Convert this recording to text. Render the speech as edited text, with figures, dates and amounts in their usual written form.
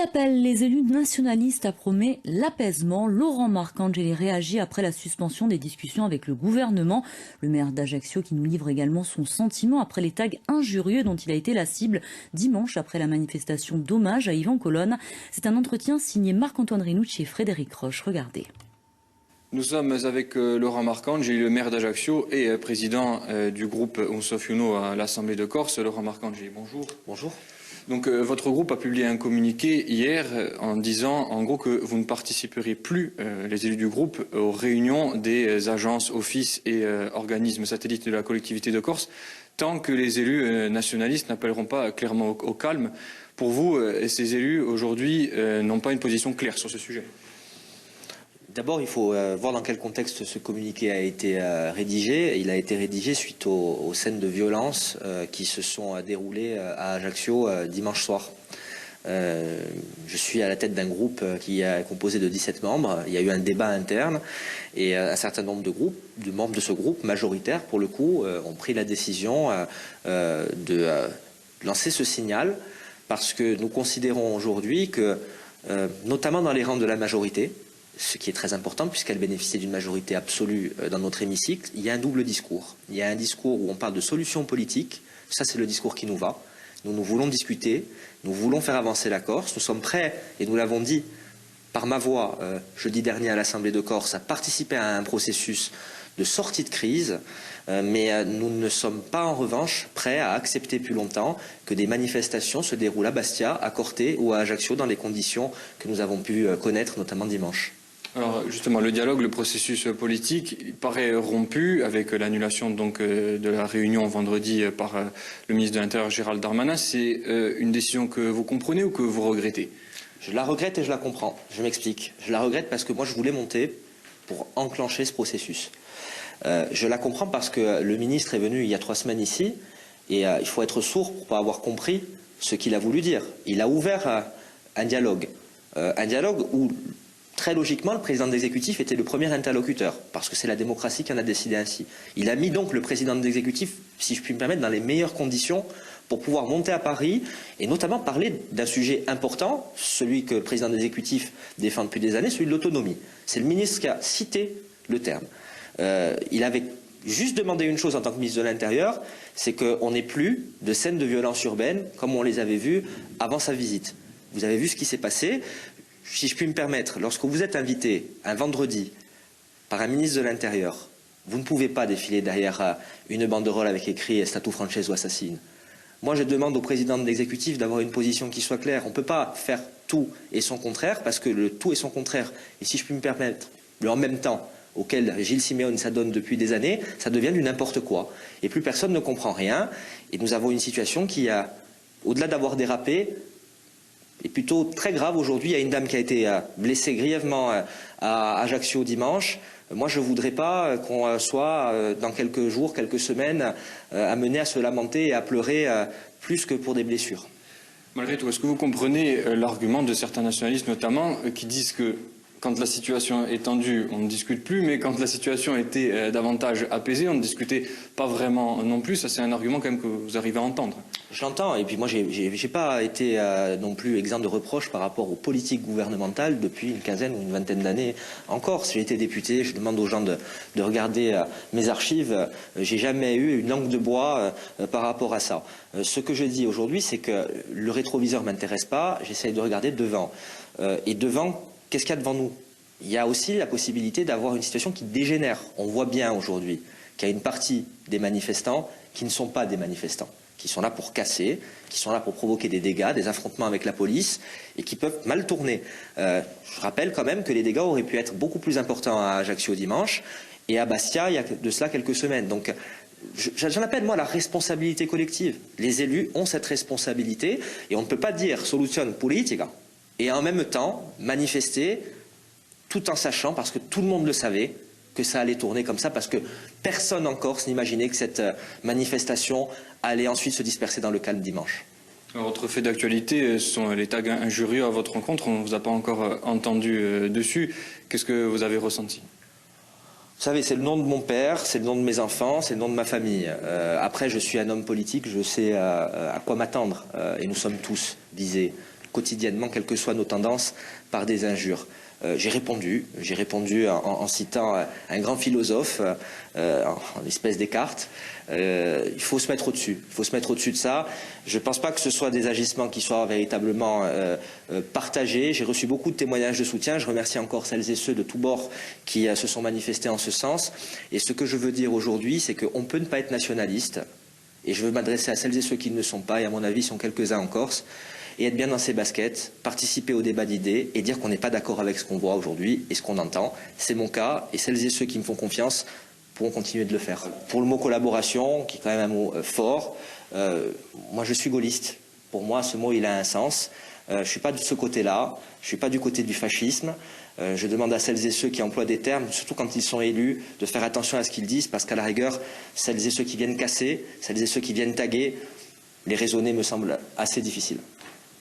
Appelle les élus nationalistes à prôner l'apaisement. Laurent Marcangeli réagit après la suspension des discussions avec le gouvernement. Le maire d'Ajaccio qui nous livre également son sentiment après les tags injurieux dont il a été la cible dimanche après la manifestation d'hommage à Yvan Colonne. C'est un entretien signé Marc-Antoine Rinucci et Frédéric Roche. Regardez. Nous sommes avec Laurent Marcangeli, le maire d'Ajaccio et président du groupe Unsof Uno à l'Assemblée de Corse. Laurent Marcangeli, bonjour. Bonjour. Donc votre groupe a publié un communiqué hier en disant en gros que vous ne participeriez plus, les élus du groupe, aux réunions des agences, offices et organismes satellites de la collectivité de Corse, tant que les élus nationalistes n'appelleront pas clairement au calme. Pour vous, ces élus aujourd'hui n'ont pas une position claire sur ce sujet. D'abord, il faut voir dans quel contexte ce communiqué a été rédigé. Il a été rédigé suite aux scènes de violence qui se sont déroulées à Ajaccio dimanche soir. Je suis à la tête d'un groupe qui est composé de 17 membres. Il y a eu un débat interne et un certain nombre de membres de ce groupe, majoritaire pour le coup, ont pris la décision de lancer ce signal parce que nous considérons aujourd'hui que, notamment dans les rangs de la majorité, ce qui est très important puisqu'elle bénéficie d'une majorité absolue dans notre hémicycle, il y a un double discours. Il y a un discours où on parle de solutions politiques, ça c'est le discours qui nous va. Nous voulons discuter, nous voulons faire avancer la Corse, nous sommes prêts, et nous l'avons dit par ma voix jeudi dernier à l'Assemblée de Corse, à participer à un processus de sortie de crise, mais nous ne sommes pas en revanche prêts à accepter plus longtemps que des manifestations se déroulent à Bastia, à Corté ou à Ajaccio dans les conditions que nous avons pu connaître notamment dimanche. Alors justement, le dialogue, le processus politique, il paraît rompu avec l'annulation donc de la réunion vendredi par le ministre de l'Intérieur Gérald Darmanin. C'est une décision que vous comprenez ou que vous regrettez? Je la regrette et je la comprends. Je m'explique. Je la regrette parce que moi je voulais monter pour enclencher ce processus. Je la comprends parce que le ministre est venu il y a 3 semaines ici et il faut être sourd pour ne pas avoir compris ce qu'il a voulu dire. Il a ouvert un dialogue où très logiquement, le président de l'exécutif était le premier interlocuteur, parce que c'est la démocratie qui en a décidé ainsi. Il a mis donc le président de l'exécutif, si je puis me permettre, dans les meilleures conditions pour pouvoir monter à Paris et notamment parler d'un sujet important, celui que le président de l'exécutif défend depuis des années, celui de l'autonomie. C'est le ministre qui a cité le terme. Il avait juste demandé une chose en tant que ministre de l'Intérieur, c'est qu'on n'ait plus de scènes de violence urbaine comme on les avait vues avant sa visite. Vous avez vu ce qui s'est passé. Si je puis me permettre, lorsque vous êtes invité un vendredi par un ministre de l'Intérieur, vous ne pouvez pas défiler derrière une banderole avec écrit « Stato Francesco assassine ». Moi, je demande au président de l'exécutif d'avoir une position qui soit claire. On ne peut pas faire tout et son contraire, parce que le tout et son contraire, et si je puis me permettre, le en même temps, auquel Gilles Simeone s'adonne depuis des années, ça devient du n'importe quoi. Et plus personne ne comprend rien. Et nous avons une situation qui a, au-delà d'avoir dérapé, est plutôt très grave aujourd'hui. Il y a une dame qui a été blessée grièvement à Ajaccio dimanche. Moi, je ne voudrais pas qu'on soit, dans quelques jours, quelques semaines, amené à se lamenter et à pleurer plus que pour des blessures. Malgré tout, est-ce que vous comprenez l'argument de certains nationalistes, notamment, qui disent que quand la situation est tendue, on ne discute plus, mais quand la situation était davantage apaisée, on ne discutait pas vraiment non plus? Ça, c'est un argument quand même que vous arrivez à entendre. Je l'entends, et puis moi, j'ai pas été non plus exempt de reproches par rapport aux politiques gouvernementales depuis une quinzaine ou une vingtaine d'années en Corse. J'ai été député, je demande aux gens de regarder mes archives. J'ai jamais eu une langue de bois par rapport à ça. Ce que je dis aujourd'hui, c'est que le rétroviseur m'intéresse pas, j'essaye de regarder devant. Et devant, qu'est-ce qu'il y a devant nous? Il y a aussi la possibilité d'avoir une situation qui dégénère. On voit bien aujourd'hui qu'il y a une partie des manifestants qui ne sont pas des manifestants, qui sont là pour casser, qui sont là pour provoquer des dégâts, des affrontements avec la police et qui peuvent mal tourner. Je rappelle quand même que les dégâts auraient pu être beaucoup plus importants à Ajaccio dimanche et à Bastia il y a de cela quelques semaines. Donc j'en appelle moi la responsabilité collective. Les élus ont cette responsabilité et on ne peut pas dire solution politica et en même temps manifester tout en sachant, parce que tout le monde le savait, que ça allait tourner comme ça, parce que personne en Corse n'imaginait que cette manifestation allait ensuite se disperser dans le calme dimanche. Alors, autre fait d'actualité, ce sont les tags injurieux à votre rencontre. On ne vous a pas encore entendu dessus. Qu'est-ce que vous avez ressenti? Vous savez, c'est le nom de mon père, c'est le nom de mes enfants, c'est le nom de ma famille. Après, je suis un homme politique, je sais à quoi m'attendre. Et nous sommes tous visés. quotidiennement, quelles que soient nos tendances, par des injures. J'ai répondu en citant un grand philosophe, en l'espèce Descartes. Il faut se mettre au-dessus. Il faut se mettre au-dessus de ça. Je ne pense pas que ce soit des agissements qui soient véritablement partagés. J'ai reçu beaucoup de témoignages de soutien. Je remercie encore celles et ceux de tous bords qui se sont manifestés en ce sens. Et ce que je veux dire aujourd'hui, c'est qu'on peut ne pas être nationaliste. Et je veux m'adresser à celles et ceux qui ne le sont pas, et à mon avis, ils sont quelques-uns en Corse, et être bien dans ses baskets, participer au débat d'idées et dire qu'on n'est pas d'accord avec ce qu'on voit aujourd'hui et ce qu'on entend. C'est mon cas, et celles et ceux qui me font confiance pourront continuer de le faire. Pour le mot collaboration, qui est quand même un mot fort, moi je suis gaulliste. Pour moi, ce mot, il a un sens. Je ne suis pas de ce côté-là, je ne suis pas du côté du fascisme. Je demande à celles et ceux qui emploient des termes, surtout quand ils sont élus, de faire attention à ce qu'ils disent, parce qu'à la rigueur, celles et ceux qui viennent casser, celles et ceux qui viennent taguer, les raisonner me semble assez difficile.